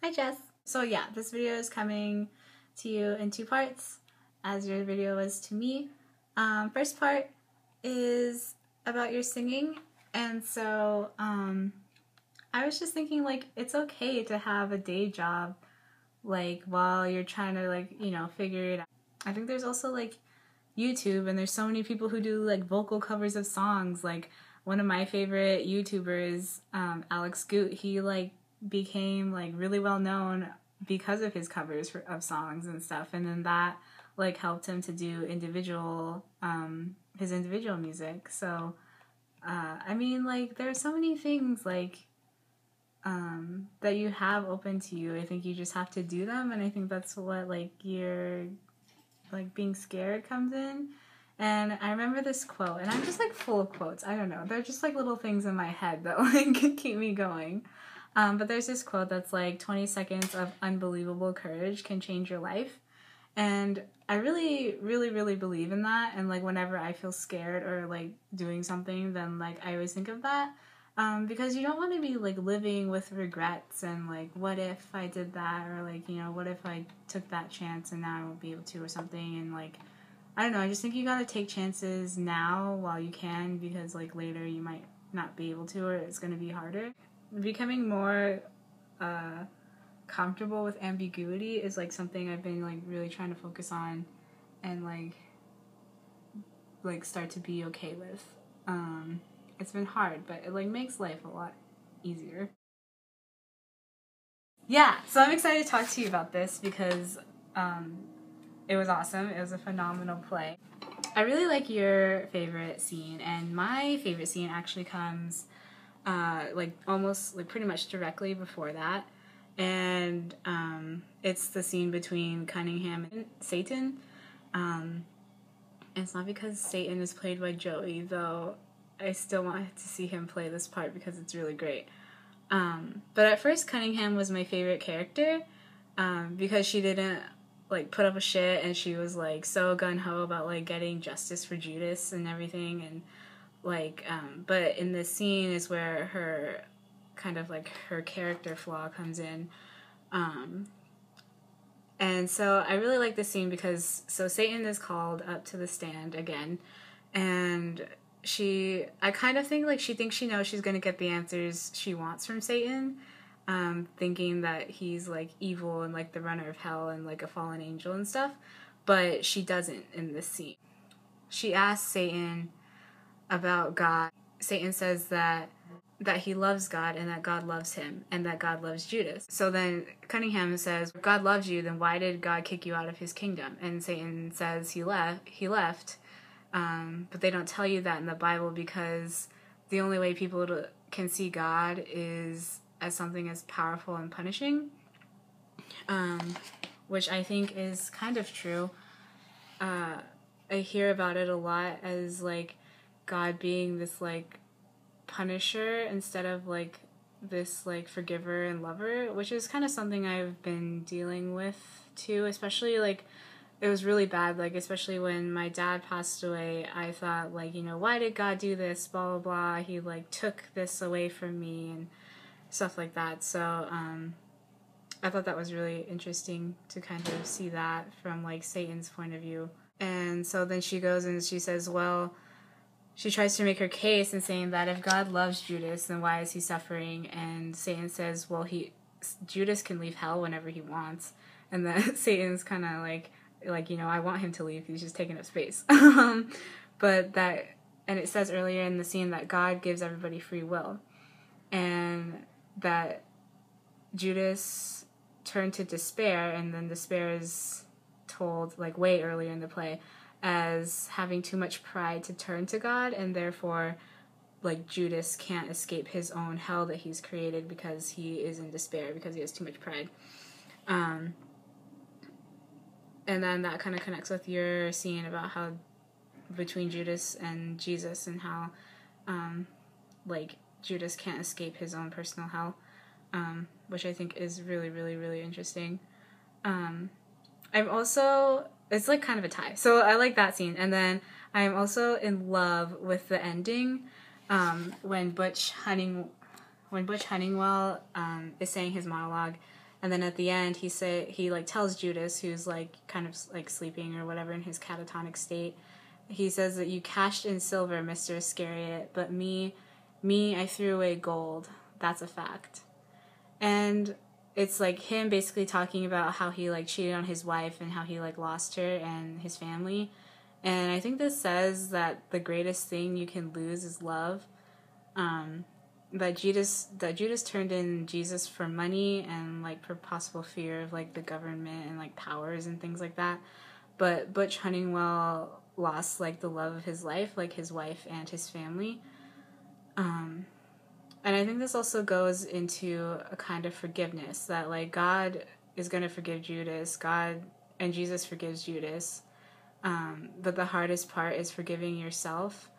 Hi Jess! So yeah, this video is coming to you in two parts, as your video was to me. First part is about your singing, and so I was just thinking, like, it's okay to have a day job, like, while you're trying to, like, you know, figure it out. I think there's also, like, YouTube, and there's so many people who do, like, vocal covers of songs. Like, one of my favorite YouTubers, Alex Goot, he, like, became, like, really well known because of his covers of songs and stuff, and then that, like, helped him to do his individual music. So, I mean, like, there's so many things, like, that you have open to you. I think you just have to do them, and I think that's what, like, like, being scared comes in. And I remember this quote, and I'm just, like, full of quotes. I don't know. They're just, like, little things in my head that, like, keep me going. But there's this quote that's, like, 20 seconds of unbelievable courage can change your life. And I really, really, really believe in that. And, like, whenever I feel scared or, like, doing something, then, like, I always think of that. Because you don't want to be, like, living with regrets and, like, what if I did that, or, like, you know, what if I took that chance and now I won't be able to, or something. And, like, I don't know, I just think you gotta take chances now while you can, because, like, later you might not be able to, or it's gonna be harder. Becoming more comfortable with ambiguity is, like, something I've been, like, really trying to focus on and, like start to be okay with. It's been hard, but it, like, makes life a lot easier. Yeah, so I'm excited to talk to you about this because it was awesome. It was a phenomenal play. I really like your favorite scene, and my favorite scene actually comes like almost, like, pretty much directly before that. And it's the scene between Cunningham and Satan. It's not because Satan is played by Joey, though I still want to see him play this part because it's really great. But at first, Cunningham was my favorite character because she didn't, like, put up a shit, and she was, like, so gung-ho about, like, getting justice for Judas and everything. And, like, but in this scene is where her kind of, like, her character flaw comes in. And so I really like this scene because, so Satan is called up to the stand again, and I kind of think, like, she thinks she knows she's going to get the answers she wants from Satan, thinking that he's, like, evil and, like, the runner of hell and, like, a fallen angel and stuff, but she doesn't in this scene. She asks Satan about God. Satan says that he loves God and that God loves him and that God loves Judas. So then Cunningham says, if God loves you, then why did God kick you out of his kingdom? And Satan says he left. But they don't tell you that in the Bible because the only way people can see God is as something as powerful and punishing, which I think is kind of true. I hear about it a lot as, like, God being this, like, punisher instead of, like, this, like, forgiver and lover, which is kind of something I've been dealing with too, especially, like, it was really bad, like, especially when my dad passed away. I thought, like, you know, why did God do this, blah blah blah, he, like, took this away from me and stuff like that. So I thought that was really interesting to kind of see that from, like, Satan's point of view. And so then she goes and she says, well, she tries to make her case in saying that if God loves Judas, then why is he suffering? And Satan says, well, Judas can leave hell whenever he wants. And then Satan's kind of like, you know, I want him to leave. He's just taking up space. And it says earlier in the scene that God gives everybody free will. And that Judas turned to despair, and then despair is told, like, way earlier in the play, as having too much pride to turn to God, and therefore, like, Judas can't escape his own hell that he's created because he is in despair because he has too much pride. And then that kind of connects with your scene about how between Judas and Jesus, and how like, Judas can't escape his own personal hell, which I think is really, really, really interesting. I'm also, it's, like, kind of a tie. So I like that scene. And then I'm also in love with the ending, when Butch Huntingwell is saying his monologue, And then at the end, he like tells Judas, who's like kind of like sleeping or whatever in his catatonic state. He says that you cashed in silver, Mr. Iscariot, but me, I threw away gold. That's a fact. And it's like him basically talking about how he like cheated on his wife and how he like lost her and his family. And I think this says that the greatest thing you can lose is love. That Judas turned in Jesus for money and like for possible fear of like the government and like powers and things like that. But Butch Honeywell lost like the love of his life, like his wife and his family. And I think this also goes into a kind of forgiveness, that like God is going to forgive Judas, God and Jesus forgives Judas. But the hardest part is forgiving yourself.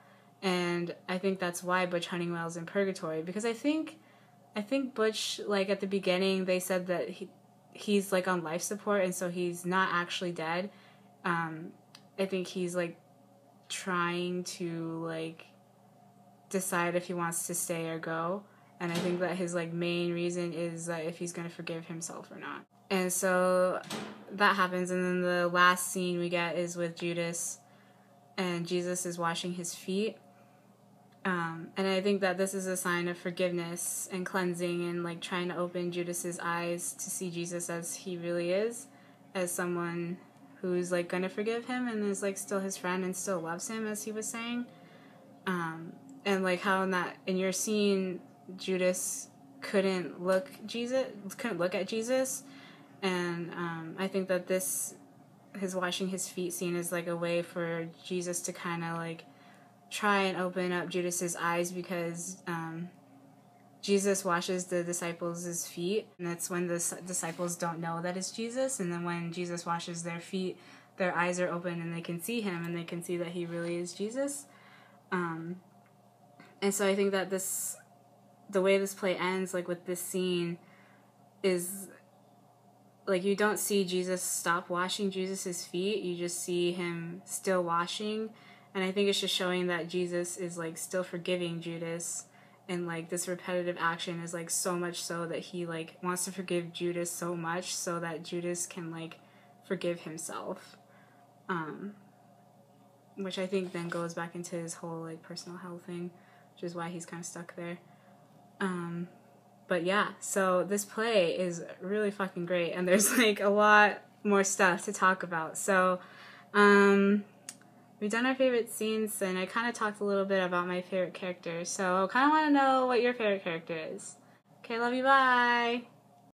And I think that's why Butch Honeywell's in purgatory, because I think Butch, like at the beginning, they said that he's like on life support, and so he's not actually dead. I think he's like trying to like decide if he wants to stay or go, and I think that his like main reason is that if he's going to forgive himself or not. And so that happens, and then the last scene we get is with Judas, and Jesus is washing his feet. And I think that this is a sign of forgiveness and cleansing, and like trying to open Judas's eyes to see Jesus as he really is, as someone who's like gonna forgive him and is like still his friend and still loves him, as he was saying. And like how in your scene, Judas couldn't look at Jesus, and I think that his washing his feet scene is like a way for Jesus to kind of like try and open up Judas's eyes, because Jesus washes the disciples' feet, and that's when the disciples don't know that it's Jesus. And then when Jesus washes their feet, their eyes are open and they can see him, and they can see that he really is Jesus. And so I think that the way this play ends, like with this scene, is like you don't see Jesus stop washing Jesus' feet, you just see him still washing. And I think it's just showing that Jesus is like still forgiving Judas, and like this repetitive action is like so much so that he like wants to forgive Judas so much so that Judas can like forgive himself. Which I think then goes back into his whole like personal hell thing, which is why he's kind of stuck there. But yeah, so this play is really fucking great, and there's like a lot more stuff to talk about. So, we've done our favorite scenes, and I kind of talked a little bit about my favorite character. So I kind of want to know what your favorite character is. Okay, love you, bye!